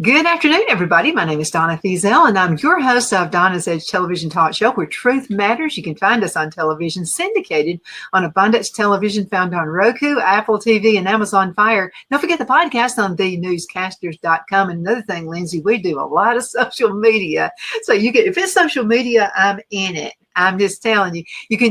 Good afternoon, everybody. My name is Donna Feazell, and I'm your host of Donna's Edge television talk show, where truth matters. You can find us on television, syndicated on Abundance Television, found on Roku, Apple TV, and Amazon Fire. Don't forget the podcast on thenewscasters.com. And another thing, Lyndsey, we do a lot of social media. So if it's social media, I'm in it. I'm just telling you,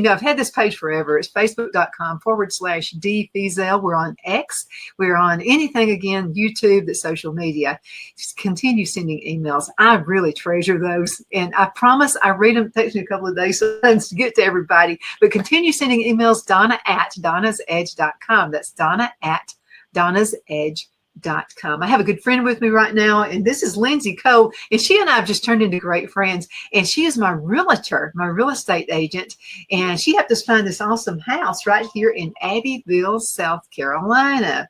I've had this page forever. It's facebook.com/D Feazell. We're on X. We're on anything, again, YouTube, that's social media. Just continue sending emails. I really treasure those. And I promise I read them. It takes me a couple of days sometimes to get to everybody. But continue sending emails, Donna@donnasedge.com. That's Donna@donnasedge.com. I have a good friend with me right now, and this is Lyndsey Cole, and she and I have just turned into great friends, and she is my realtor, my real estate agent, and she helped us find this awesome house right here in Abbeville, South Carolina.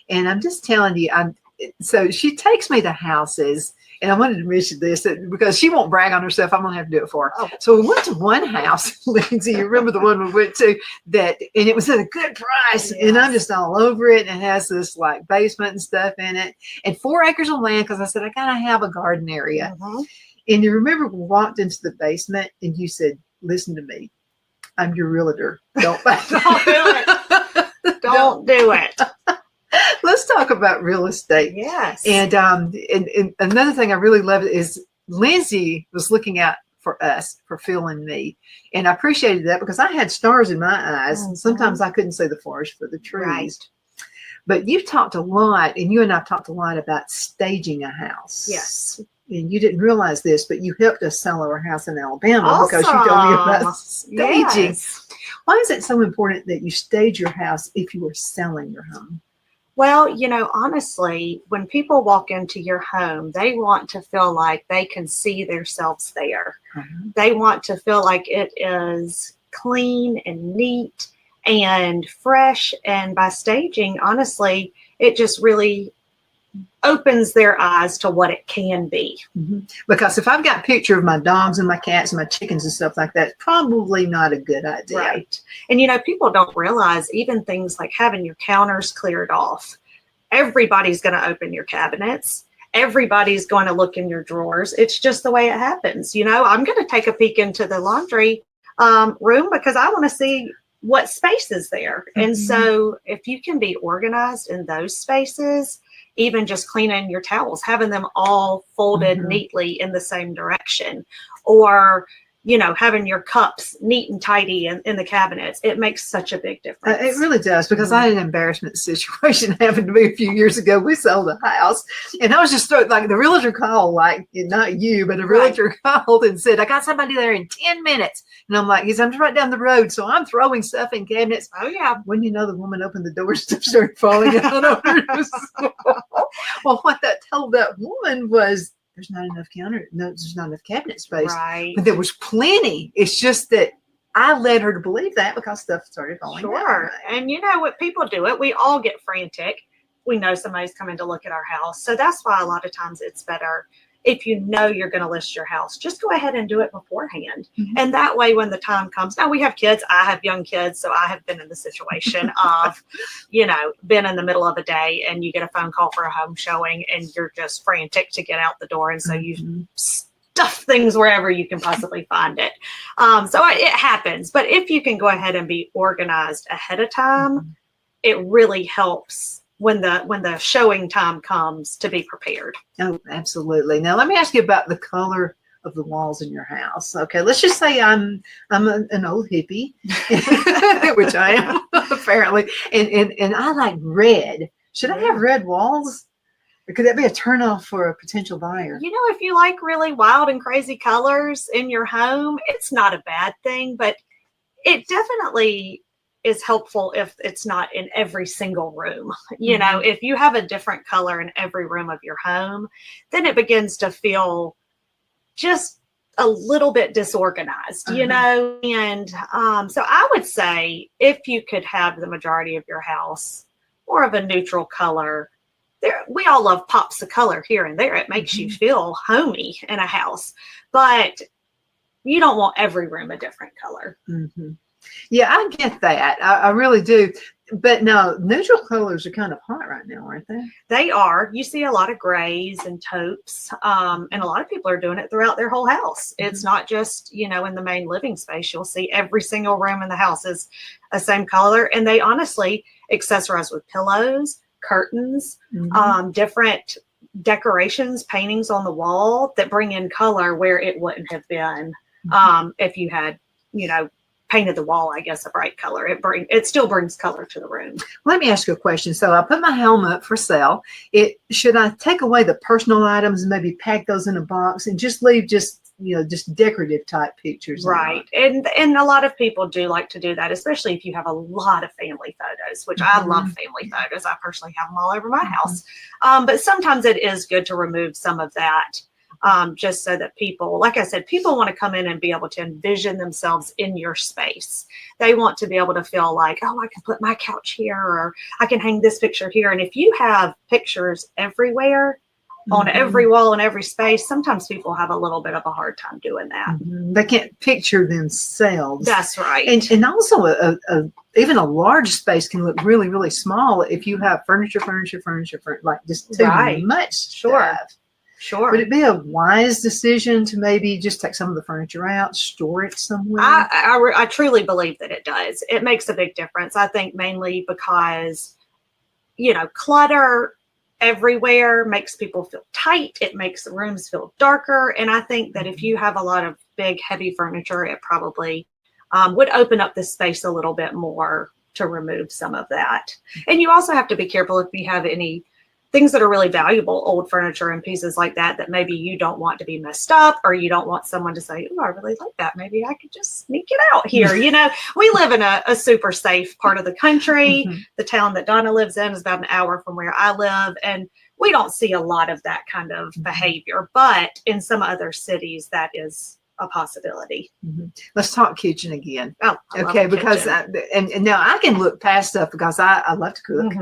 And I'm just telling you, so she takes me to houses, and I wanted to mention this because she won't brag on herself. I'm going to have to do it for her. Oh. So we went to one house, Lyndsey, you remember the one we went to, and it was at a good price. Yes. And I'm just all over it. And it has this like basement and stuff in it, and 4 acres of land, because I said, I got to have a garden area. Mm-hmm. And you remember we walked into the basement and you said, listen to me, I'm your realtor. Don't do it. Don't do it. Let's talk about real estate. Yes. And another thing I really love is Lyndsey was looking out for us, for Phil and me. And I appreciated that because I had stars in my eyes. Mm-hmm. Sometimes I couldn't see the forest for the trees. Right. But you've talked a lot, and you and I've talked a lot about staging a house. Yes. And you didn't realize this, but you helped us sell our house in Alabama because you told me about staging. Yes. Why is it so important that you stage your house if you are selling your home? Well, honestly, when people walk into your home, they want to feel like they can see themselves there. Mm-hmm. They want to feel like it is clean and neat and fresh. And by staging, honestly, it just really opens their eyes to what it can be. Mm-hmm. Because if I've got a picture of my dogs and my cats and my chickens and stuff like that, it's probably not a good idea. Right. And people don't realize even things like having your counters cleared off. Everybody's going to open your cabinets. Everybody's going to look in your drawers. It's just the way it happens. I'm going to take a peek into the laundry room because I want to see what space is there. Mm-hmm. And so if you can be organized in those spaces, even just cleaning your towels, having them all folded mm-hmm. neatly in the same direction, or, having your cups neat and tidy in the cabinets, it makes such a big difference. It really does, because mm-hmm. I had an embarrassment situation happen to me a few years ago. We sold a house, and I was just like, the realtor called, like, not you, but a realtor called and said, I got somebody there in 10 minutes. And I'm like, yes, I'm just right down the road. So I'm throwing stuff in cabinets. Oh yeah. When the woman opened the door and stuff started falling out of her. Well, what that told that woman was, there's not enough there's not enough cabinet space. Right. But there was plenty. It's just that I led her to believe that because stuff started falling out. Sure. And what people do it, we all get frantic. We know somebody's coming to look at our house. So that's why a lot of times it's better if you're going to list your house, just go ahead and do it beforehand. Mm-hmm. And that way, when the time comes, now we have kids, I have young kids, so I have been in the situation of, been in the middle of the day and you get a phone call for a home showing and you're just frantic to get out the door. And so mm-hmm. you stuff things wherever you can possibly find it. So it happens. But if you can go ahead and be organized ahead of time, mm-hmm. it really helps when the showing time comes to be prepared. Oh, absolutely. Now, let me ask you about the color of the walls in your house. Okay, let's just say I'm an old hippie, which I am apparently, and I like red. Should I have red walls? Or could that be a turnoff for a potential buyer? If you like really wild and crazy colors in your home, it's not a bad thing, but it definitely is helpful if it's not in every single room. You know, if you have a different color in every room of your home, then it begins to feel just a little bit disorganized, you know? And so I would say if you could have the majority of your house more of a neutral color, we all love pops of color here and there. It makes you feel homey in a house, but you don't want every room a different color. Yeah, I get that. I really do. But no, neutral colors are kind of hot right now, aren't they? They are. You see a lot of grays and taupes, and a lot of people are doing it throughout their whole house. It's not just, you know, in the main living space. You'll see every single room in the house is the same color. And they honestly accessorize with pillows, curtains, different decorations, paintings on the wall that bring in color where it wouldn't have been if you had, you know, painted the wall, I guess, a bright color. It still brings color to the room. Let me ask you a question. So I put my home up for sale. Should I take away the personal items and maybe pack those in a box and just leave just decorative type pictures? Right. And a lot of people do like to do that, especially if you have a lot of family photos, which I love family photos. I personally have them all over my house. But sometimes it is good to remove some of that. Just so that people, like I said, people want to come in and be able to envision themselves in your space. They want to be able to feel like, oh, I can put my couch here, or I can hang this picture here. And if you have pictures everywhere, on every wall in every space, sometimes people have a little bit of a hard time doing that. They can't picture themselves. That's right. And also even a large space can look really, really small if you have furniture, like just too much stuff. Sure. Would it be a wise decision to maybe just take some of the furniture out, store it somewhere? I truly believe that it does. It makes a big difference. I think mainly because, you know, clutter everywhere makes people feel tight. It makes the rooms feel darker. And I think that if you have a lot of big, heavy furniture, it probably would open up the space a little bit more to remove some of that. And you also have to be careful if you have any things that are really valuable, old furniture and pieces like that, that maybe you don't want to be messed up, or you don't want someone to say, oh, I really like that. Maybe I could just sneak it out here. You know, we live in a super safe part of the country. The town that Donna lives in is about an hour from where I live. And we don't see a lot of that kind of behavior. But in some other cities, that is a possibility. Let's talk kitchen again. Oh, okay. Because and now I can look past stuff because I love to cook.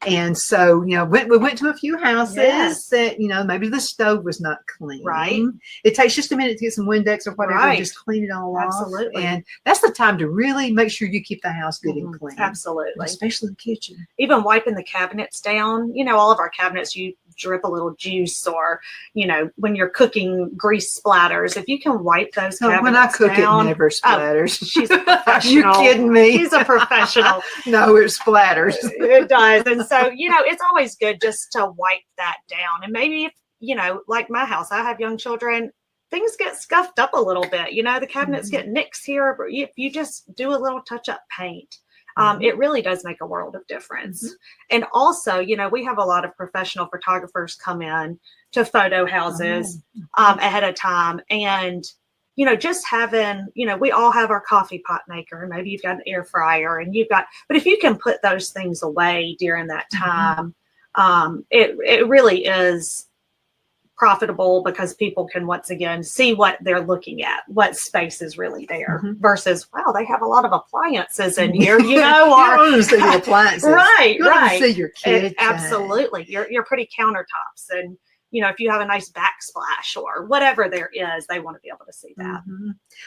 And so, you know, we went to a few houses that, you know, maybe the stove was not clean. Right. It takes just a minute to get some Windex or whatever and just clean it all off. Absolutely. And that's the time to really make sure you keep the house good and clean. Absolutely. Especially the kitchen. Even wiping the cabinets down. You know, all of our cabinets, you drip a little juice, or, you know, when you're cooking, grease splatters. If you can wipe those cabinets when I cook, down, it never splatters. She's a professional. You kidding me? She's a professional. No, it splatters. It does. And so, you know, it's always good just to wipe that down. And maybe if, you know, like my house, I have young children, things get scuffed up a little bit. You know, the cabinets get nicks here, but if you just do a little touch-up paint, it really does make a world of difference. And also, you know, we have a lot of professional photographers come in to photo houses ahead of time. And, you know, just having, you know, we all have our coffee pot maker, and maybe you've got an air fryer, and but if you can put those things away during that time, it really is profitable, because people can once again see what they're looking at, what space is really there, versus, wow, they have a lot of appliances in here, you know, or you don't want to see the appliances. Right, you want to see your kitchen. Absolutely. Your pretty countertops, and, you know, if you have a nice backsplash or whatever there is, they want to be able to see that.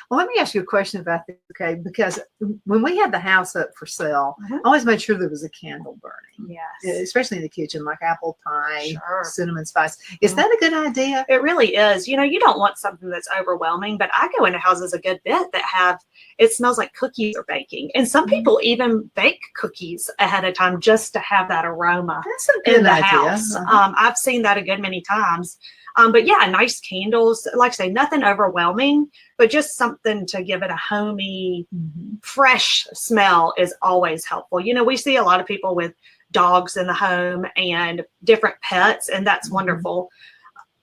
Well, let me ask you a question about this, okay? Because when we had the house up for sale, I always made sure there was a candle burning. Yes. Especially in the kitchen, like apple pie, cinnamon spice. Is that a good idea? It really is. You know, you don't want something that's overwhelming, but I go into houses a good bit that it smells like cookies are baking. And some people even bake cookies ahead of time just to have that aroma in the house. I've seen that a good many times. But yeah, nice candles, like I say, nothing overwhelming, but just something to give it a homey, fresh smell is always helpful. You know, we see a lot of people with dogs in the home and different pets, and that's wonderful.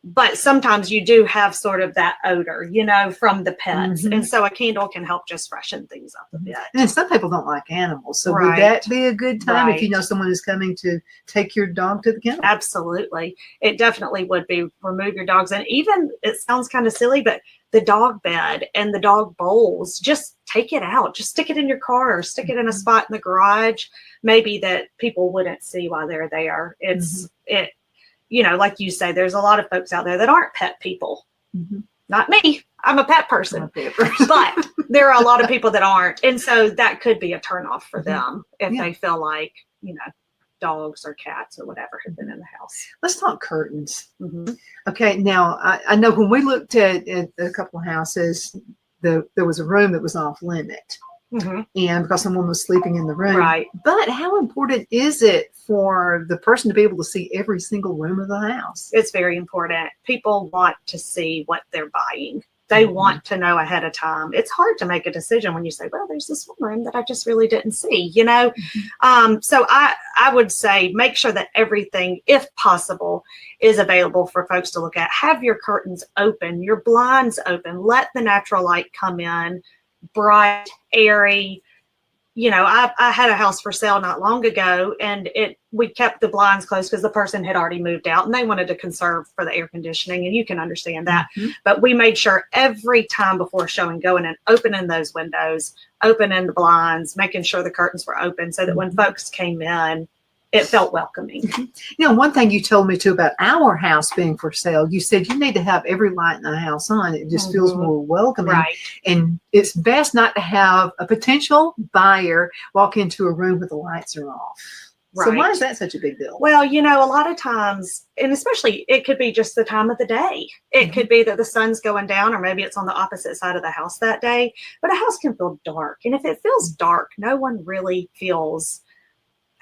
but sometimes you do have sort of that odor, from the pets. Mm-hmm. And so a candle can help just freshen things up a bit. And some people don't like animals. So Right. would that be a good time if you Right. know someone is coming to take your dog to the kennel? Absolutely. It definitely would be. Remove your dogs. And even, it sounds kind of silly, but the dog bed and the dog bowls, just take it out. Just stick it in your car or stick it in a spot in the garage, maybe that people wouldn't see while they're there. Like you say, there's a lot of folks out there that aren't pet people. Mm-hmm. Not me. I'm a pet person. I'm a pet person. But there are a lot of people that aren't. And so that could be a turnoff for them if Yeah. they feel like, dogs or cats or whatever have been in the house. Let's talk curtains. Mm-hmm. Okay, now I know when we looked at a couple of houses, there was a room that was off limit. Mm-hmm. And because someone was sleeping in the room. Right. But how important is it for the person to be able to see every single room of the house? It's very important. People want to see what they're buying. They want to know ahead of time. It's hard to make a decision when you say, well, there's this one room that I just really didn't see, So I would say make sure that everything, if possible, is available for folks to look at. Have your curtains open, your blinds open. Let the natural light come in, bright, airy. I had a house for sale not long ago, and we kept the blinds closed because the person had already moved out and they wanted to conserve for the air conditioning, and you can understand that. Mm-hmm. But we made sure every time before showing, going and opening those windows, opening the blinds, making sure the curtains were open so that when folks came in, it felt welcoming. One thing you told me too about our house being for sale, you said you need to have every light in the house on. It just feels more welcoming. Right. And it's best not to have a potential buyer walk into a room where the lights are off. Right. So why is that such a big deal? Well, a lot of times, and especially it could be just the time of the day. It could be that the sun's going down, or maybe it's on the opposite side of the house that day. But a house can feel dark. And if it feels dark, no one really feels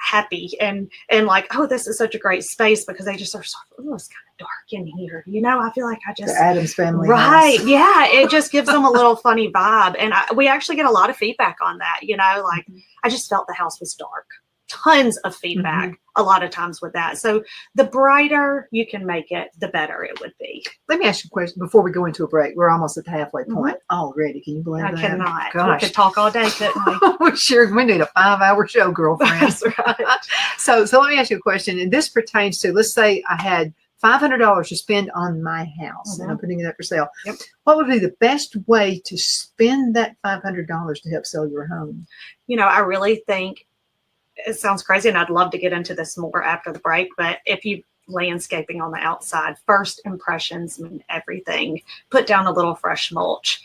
happy and like, oh, this is such a great space, because they just are so, oh, it's kind of dark in here. I feel like I just, the Addams Family. right. House. Yeah. It just gives them a little funny vibe. And we actually get a lot of feedback on that, like I just felt the house was dark. Tons of feedback a lot of times with that. So the brighter you can make it, the better it would be. Let me ask you a question before we go into a break. We're almost at the halfway point already. Can you believe I that? cannot. Gosh. We could talk all day, couldn't we? We need a 5-hour show, girlfriend. That's right. So let me ask you a question. And this pertains to, let's say I had $500 to spend on my house and I'm putting it up for sale. Yep. What would be the best way to spend that $500 to help sell your home? I really think it sounds crazy, and I'd love to get into this more after the break, but if you landscaping on the outside, first impressions mean everything. Put down a little fresh mulch,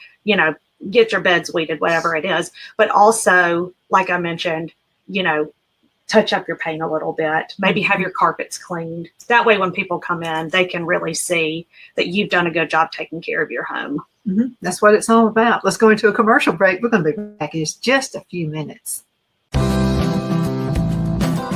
get your beds weeded, whatever it is. But also, like I mentioned, touch up your paint a little bit, maybe have your carpets cleaned. That way, when people come in, they can really see that you've done a good job taking care of your home. Mm-hmm. That's what it's all about. Let's go into a commercial break. We're going to be back in just a few minutes.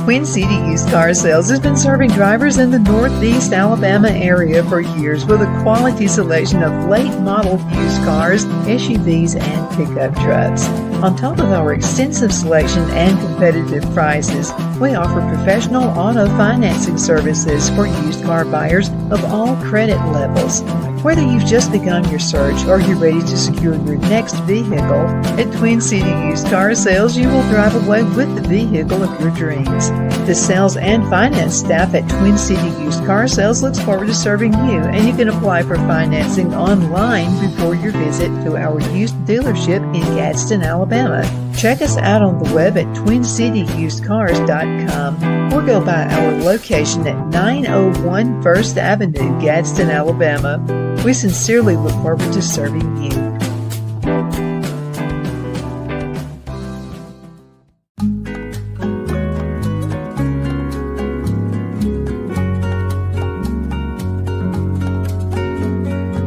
Twin City Used Car Sales has been serving drivers in the Northeast Alabama area for years with a quality selection of late model used cars, SUVs, and pickup trucks. On top of our extensive selection and competitive prices, we offer professional auto financing services for used car buyers of all credit levels. Whether you've just begun your search or you're ready to secure your next vehicle, at Twin City Used Car Sales, you will drive away with the vehicle of your dreams. The sales and finance staff at Twin City Used Car Sales looks forward to serving you, and you can apply for financing online before your visit to our used dealership in Gadsden, Alabama. Check us out on the web at twincityusedcars.com or go by our location at 901 First Avenue, Gadsden, Alabama. We sincerely look forward to serving you.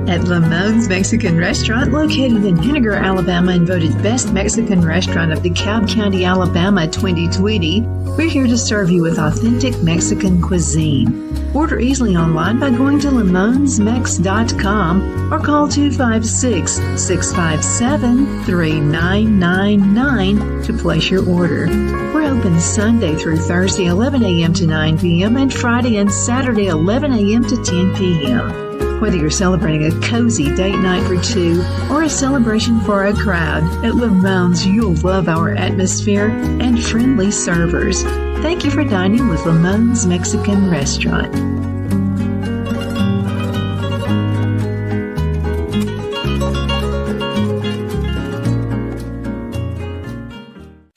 At Lamone's Mexican Restaurant, located in Henniger, Alabama, and voted Best Mexican Restaurant of DeKalb County, Alabama 2020, we're here to serve you with authentic Mexican cuisine. Order easily online by going to lamonsmex.com or call 256-657-3999 to place your order. We're open Sunday through Thursday, 11 a.m. to 9 p.m. and Friday and Saturday, 11 a.m. to 10 p.m. Whether you're celebrating a cozy date night for two or a celebration for a crowd, at Lamone's you'll love our atmosphere and friendly servers. Thank you for dining with Lamone's Mexican Restaurant.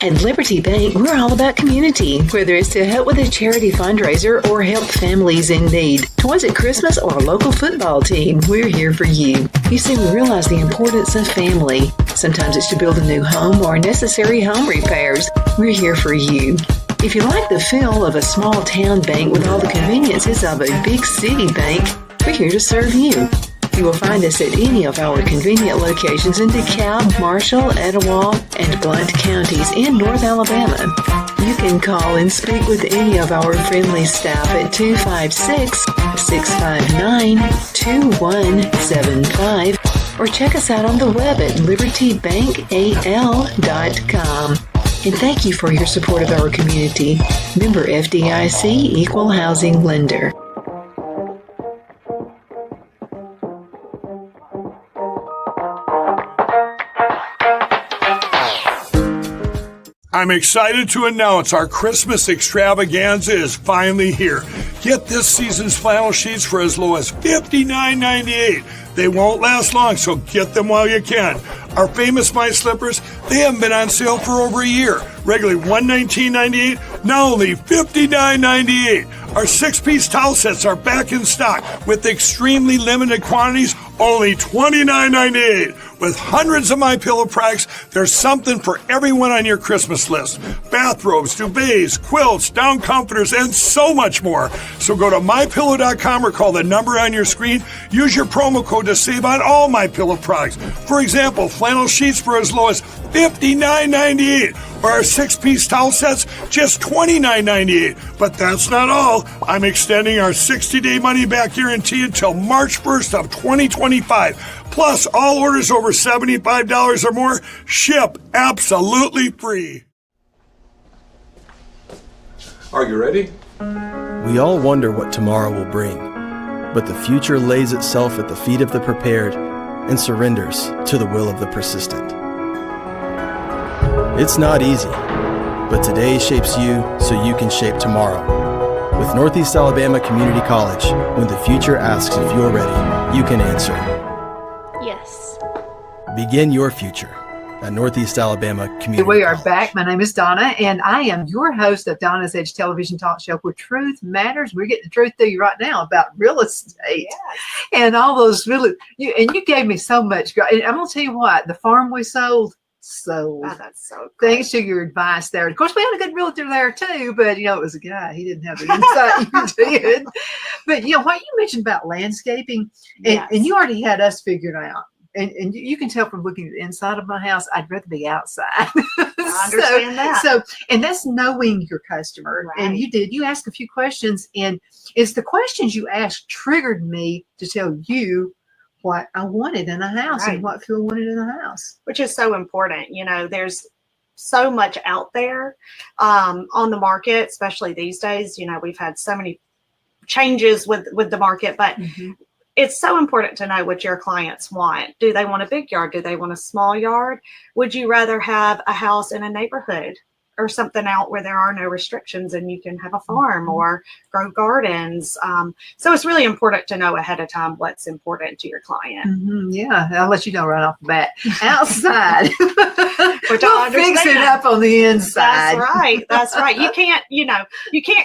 At Liberty Bank, we're all about community, whether it's to help with a charity fundraiser or help families in need. Was it Christmas or a local football team? We're here for you. You see, we realize the importance of family. Sometimes it's to build a new home or necessary home repairs. We're here for you. If you like the feel of a small town bank with all the conveniences of a big city bank, we're here to serve you. You will find us at any of our convenient locations in DeKalb, Marshall, Etowah, and Blount counties in North Alabama. You can call and speak with any of our friendly staff at 256-659-2175 or check us out on the web at libertybankal.com. And thank you for your support of our community. Member FDIC Equal Housing Lender. I'm excited to announce our Christmas extravaganza is finally here. Get this season's flannel sheets for as low as $59.98. They won't last long, so get them while you can. Our famous My Slippers, they haven't been on sale for over a year. Regularly $119.98, now only $59.98. Our 6-piece towel sets are back in stock with extremely limited quantities, only $29.98. With hundreds of MyPillow products, there's something for everyone on your Christmas list. Bathrobes, duvets, quilts, down comforters, and so much more. So go to MyPillow.com or call the number on your screen. Use your promo code to save on all MyPillow products. For example, flannel sheets for as low as $59.98. Or our 6-piece towel sets, just $29.98. But that's not all. I'm extending our 60-day money-back guarantee until March 1st of 2025. Plus, all orders over $75 or more ship absolutely free. Are you ready? We all wonder what tomorrow will bring, but the future lays itself at the feet of the prepared and surrenders to the will of the persistent. It's not easy, but today shapes you so you can shape tomorrow. With Northeast Alabama Community College, when the future asks if you're ready, you can answer. Yes. Begin your future at Northeast Alabama Community We are College. back. My name is Donna, and I am your host of Donna's Edge television talk show where truth matters. We're getting the truth to you right now about real estate and all those really. You gave me so much. And I'm going to tell you what, the farm we sold. Oh, that's so great. Thanks to your advice there. Of course, we had a good realtor there too, but it was a guy. He didn't have the insight you did. But what you mentioned about landscaping, and you already had us figured out. And you can tell from looking at the inside of my house, I'd rather be outside. I understand that. And that's knowing your customer. Right. And you asked a few questions, and it's the questions you asked triggered me to tell you what I wanted in a house and what Phil wanted in a house. Which is so important. There's so much out there on the market, especially these days. We've had so many changes with the market, but it's so important to know what your clients want. Do they want a big yard? Do they want a small yard? Would you rather have a house in a neighborhood or something out where there are no restrictions and you can have a farm or grow gardens? So it's really important to know ahead of time what's important to your client. Yeah, I'll let you know right off the bat. Outside, Which we'll fix it up on the inside. That's right. You can't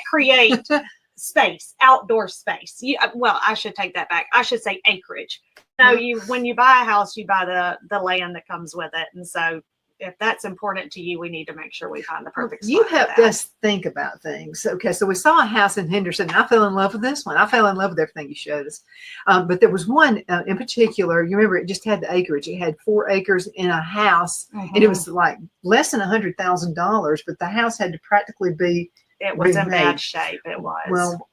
create space, outdoor space. I should take that back. I should say acreage. No, when you buy a house, you buy the land that comes with it, and so if that's important to you, we need to make sure we find the perfect spot. You helped us think about things. Okay, so we saw a house in Henderson, and I fell in love with this one. I fell in love with everything you showed us. But there was one in particular, you remember, it just had the acreage. It had 4 acres in a house, and it was like less than $100,000, but the house had to practically be It was in remade. bad shape. It was. Well,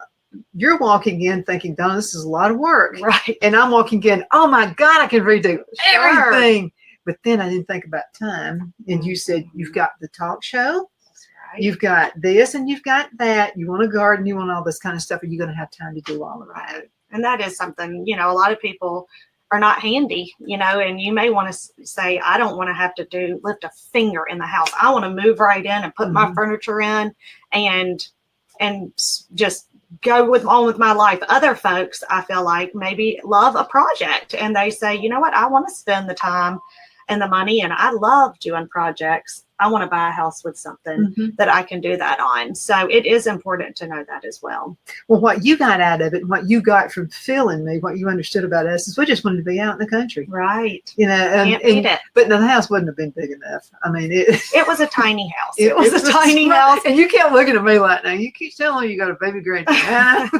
you're walking in thinking, Donna, this is a lot of work. Right. And I'm walking in, oh my God, I can redo everything. But then I didn't think about time. And you said, you've got the talk show, you've got this, and you've got that. You want a garden, you want all this kind of stuff. Are you going to have time to do all of that? And that is something, you know, a lot of people are not handy, you know, and you may want to say, I don't want to have to lift a finger in the house. I want to move right in and put my furniture in and just go on with my life. Other folks, I feel like, maybe love a project and they say, you know what, I want to spend the time and the money, and I love doing projects. I want to buy a house with something that I can do that on. So it is important to know that as well. Well, what you got out of it, and what you got from Phil and me, what you understood about us is we just wanted to be out in the country. Right. You know, Can't beat it. But no, the house wouldn't have been big enough. I mean, it was a tiny house. It was a tiny small house. And you kept looking at me like, now you keep telling me you got a baby grandchild.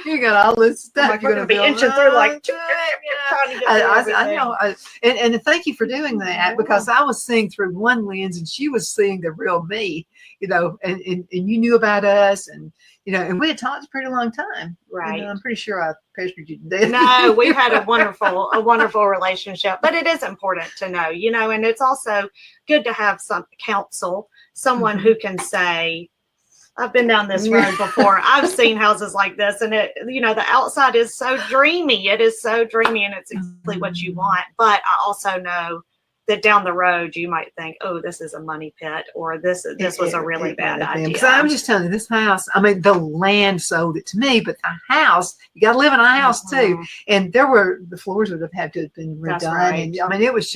You got all this stuff. Like, you're going to be inching through like, trying to get I know. And thank you for doing that, because I was seeing through one lens and she was seeing the real me, you know, and you knew about us, and, you know, and we had talked a pretty long time. Right. I'm pretty sure I pestered you to death. No, we've had a wonderful relationship, but it is important to know, you know, and it's also good to have some counsel, someone who can say, I've been down this road before. I've seen houses like this, and it, you know, the outside is so dreamy. It is so dreamy, and it's exactly what you want. But I also know that down the road you might think, oh, this is a money pit, or this was a really bad idea. So I'm just telling you, this house, I mean, the land sold it to me, but the house, you got to live in a house too. And the floors would have had to have been redone. That's right. And I mean, it was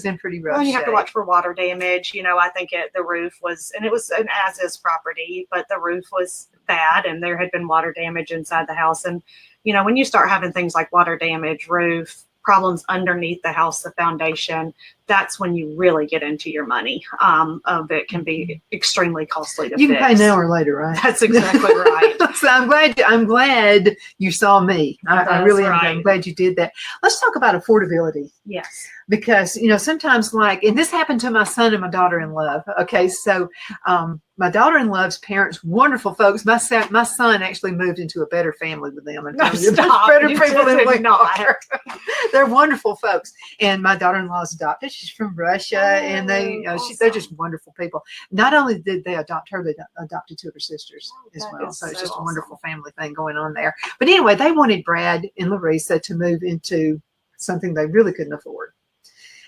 in pretty rough Well, you shape. have to watch for water damage. You know, I think the roof was, and it was an as-is property, but the roof was bad, and there had been water damage inside the house. And, you know, when you start having things like water damage, roof, problems underneath the house, the foundation, that's when you really get into your money. Of it can be extremely costly to fix. You can pay now or later, right? That's exactly right. So I'm glad you saw me. I really am. I'm glad you did that. Let's talk about affordability. Yes. Because, you know, sometimes and this happened to my son and my daughter-in-law. Okay. So, my daughter-in-law's parents, wonderful folks. My son actually moved into a better family with them. No, stop. Better people than we not. are. They're wonderful folks. And my daughter-in-law's adopted. She's from Russia, and they're just wonderful people. Not only did they adopt her, they adopted two of her sisters as well. So it's just a wonderful family thing going on there. But anyway, they wanted Brad and Larissa to move into something they really couldn't afford.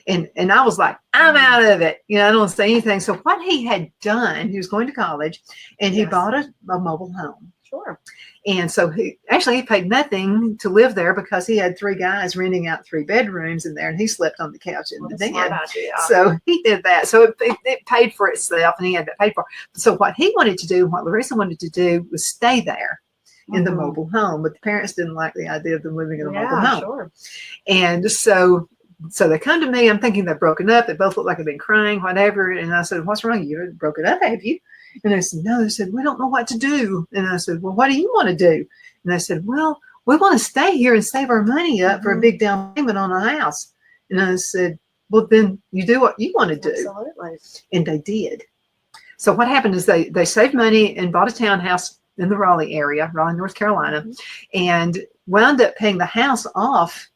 And I was like, I'm out of it. You know, I don't say anything. So what he had done, he was going to college, and he bought a mobile home. Sure. And so he paid nothing to live there, because he had three guys renting out 3 bedrooms in there, and he slept on the couch in the den. So he did that. So it paid for itself, and he had that paid for. So what he wanted to do, what Larissa wanted to do, was stay there in the mobile home. But the parents didn't like the idea of them living in a mobile home. Sure. And so they come to me. I'm thinking they've broken up. They both look like they've been crying, whatever. And I said, what's wrong? You haven't broken up, have you? And they said, no. They said, we don't know what to do. And I said, well, what do you want to do? And they said, well, we want to stay here and save our money up for a big down payment on a house. And I said, well, then you do what you want to do. Absolutely. And they did. So what happened is they saved money and bought a townhouse in the Raleigh area, Raleigh, North Carolina, and wound up paying the house off.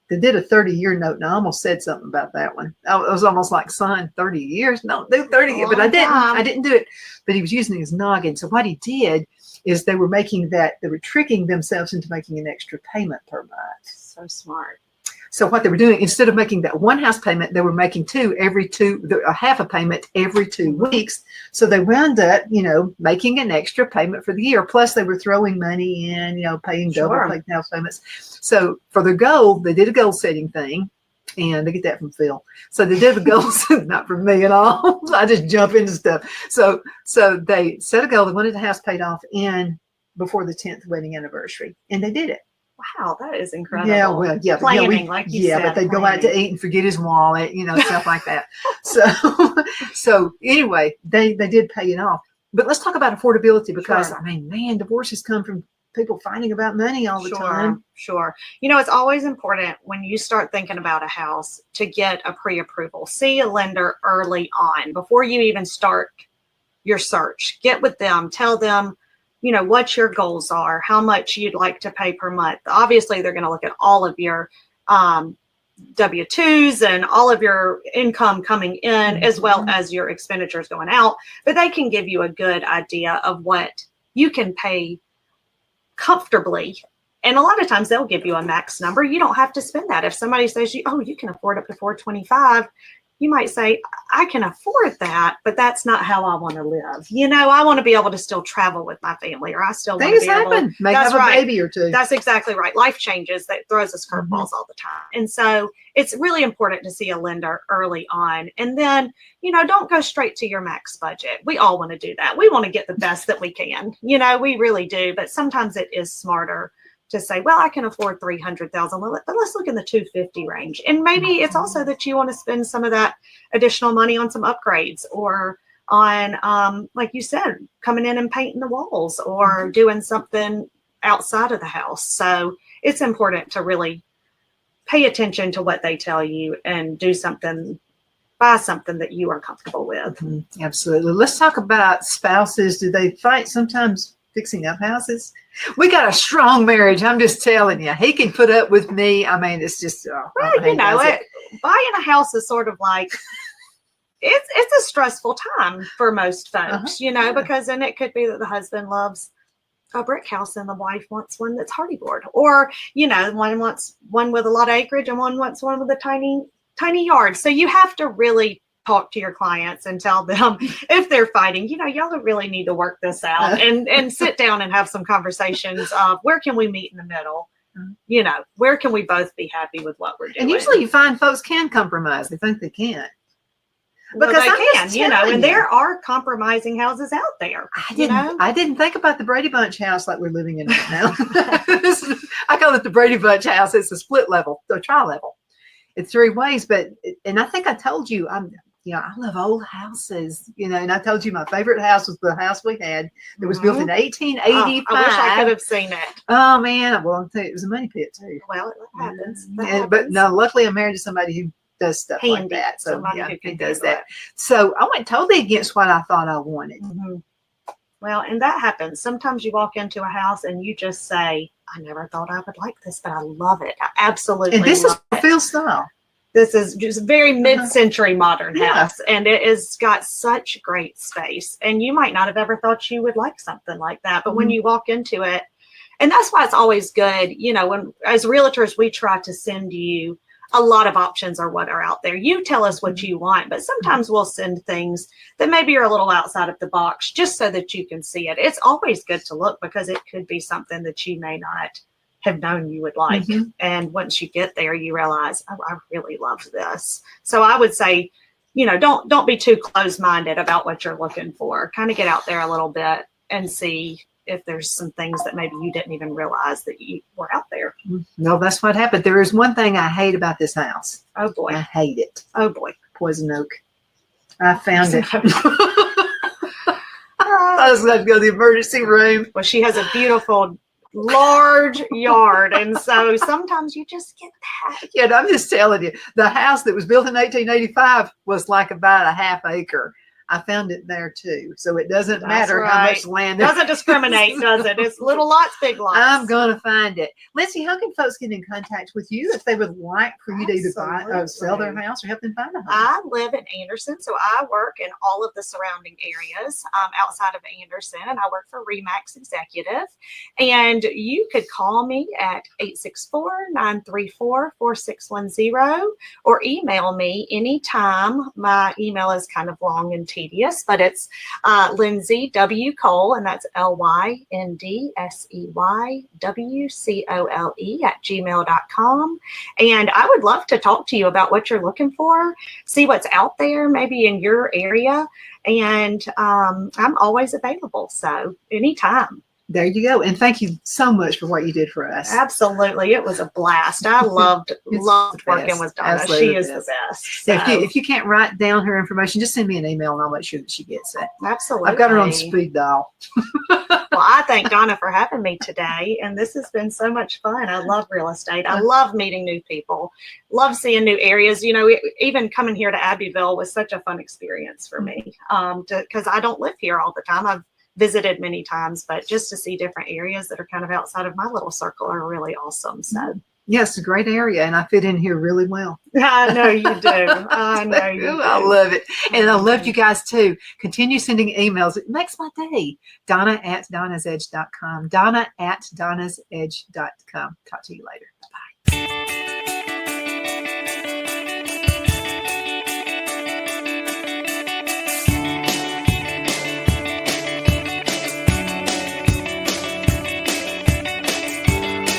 They did a 30-year note, and I almost said something about that one. I was almost like, son, 30 years? No, do 30 years. But I didn't. I didn't do it. But he was using his noggin. So what he did is they were tricking themselves into making an extra payment per month. So smart. So what they were doing, instead of making that one house payment, they were making half a payment every 2 weeks. So they wound up, you know, making an extra payment for the year. Plus they were throwing money in, you know, paying double house payments. So for their goal, they did a goal setting thing, and they get that from Phil. So they did the goals, not from me at all. I just jump into stuff. So they set a goal. They wanted the house paid off before the 10th wedding anniversary, and they did it. Wow, that is incredible. Yeah, well, yeah, planning, like you said. Yeah, but they'd go out to eat and forget his wallet, you know, stuff like that. So anyway, they did pay it off. But let's talk about affordability, because I mean, man, divorces come from people fighting about money all the time. Sure. You know, it's always important when you start thinking about a house to get a pre-approval. See a lender early on before you even start your search. Get with them, tell them, you know, what your goals are, how much you'd like to pay per month. Obviously, they're going to look at all of your W-2s and all of your income coming in, as well as your expenditures going out. But they can give you a good idea of what you can pay comfortably And a lot of times they'll give you a max number. You don't have to spend that. If somebody says you can afford up to 425, you might say, I can afford that, but that's not how I want to live. I want to be able to still travel with my family, or I still want to Things be able happen. May have a baby or two. That's exactly right. Life changes. That throws us curveballs all the time. And so it's really important to see a lender early on. And then, don't go straight to your max budget. We all want to do that. We want to get the best that we can. We really do. But sometimes it is smarter to say, well, I can afford 300,000, but let's look in the 250 range. And maybe it's also that you want to spend some of that additional money on some upgrades, or on, like you said, coming in and painting the walls, or doing something outside of the house. So it's important to really pay attention to what they tell you and buy something that you are comfortable with. Absolutely. Let's talk about spouses. Do they fight sometimes fixing up houses? We got a strong marriage. I'm just telling you. He can put up with me. I mean, it's just buying a house is sort of like it's a stressful time for most folks, because then it could be that the husband loves a brick house and the wife wants one that's hardy board, or one wants one with a lot of acreage and one wants one with a tiny yard. So you have to really talk to your clients and tell them if they're fighting, y'all really need to work this out and sit down and have some conversations of where can we meet in the middle? Where can we both be happy with what we're doing? And usually you find folks can compromise. They think they can. Because they can, and there are compromising houses out there. I didn't think about the Brady Bunch house like we're living in right now. I call it the Brady Bunch house. It's a split level, a tri-level. It's 3 ways, and I think I told you, I love old houses, and I told you my favorite house was the house we had that was built in 1885. I wish I could have seen it. Oh man. Well, I'll tell you, it was a money pit too. Well, it happens. But no, luckily I'm married to somebody who does stuff like that. So he does that. So I went totally against what I thought I wanted. Well, and that happens. Sometimes you walk into a house and you just say, I never thought I would like this, but I love it. I absolutely love it. And this is Phil style. This is just a very mid-century modern house, and it has got such great space. And you might not have ever thought you would like something like that, but when you walk into it, and that's why it's always good, when as realtors, we try to send you a lot of options are what are out there. You tell us what you want, but sometimes we'll send things that maybe are a little outside of the box just so that you can see it. It's always good to look because it could be something that you may not have known you would like. And once you get there, you realize, oh, I really love this. So I would say, don't be too closed-minded about what you're looking for. Kind of get out there a little bit and see if there's some things that maybe you didn't even realize that you were out there. No, that's what happened. There is one thing I hate about this house. Oh boy. I hate it. Oh boy. Poison oak. I found it. I was going to go to the emergency room. Well, she has a beautiful large yard, and so sometimes you just get that. Yeah, I'm just telling you, the house that was built in 1885 was like about a half acre. I found it there too. So it doesn't matter how much land. It doesn't discriminate, does it? It's little lots, big lots. I'm going to find it. Lyndsey, how can folks get in contact with you if they would like for you to either buy, sell their house or help them find a home? I live in Anderson, so I work in all of the surrounding areas outside of Anderson, and I work for RE/MAX Executive. And you could call me at 864-934-4610 or email me anytime. My email is kind of long and tedious, but it's Lyndsey W. Cole, and that's LYNDSEYWCOLE @gmail.com. And I would love to talk to you about what you're looking for, see what's out there, maybe in your area. And I'm always available. So anytime. There you go. And thank you so much for what you did for us. Absolutely. It was a blast. I loved working with Donna. Absolutely she is the best. So. If you can't write down her information, just send me an email and I'll make sure that she gets it. Absolutely. I've got her on speed dial. Well, I thank Donna for having me today. And this has been so much fun. I love real estate. I love meeting new people. Love seeing new areas. Even coming here to Abbeville was such a fun experience for me because I don't live here all the time. I've visited many times, but just to see different areas that are kind of outside of my little circle are really awesome. So Yes, it's a great area, and I fit in here really well. I know you do. I know you do. I love it. And I love you guys too. Continue sending emails. It makes my day. Donna@donnasedge.com. Donna@donnasedge.com. Talk to you later. Bye.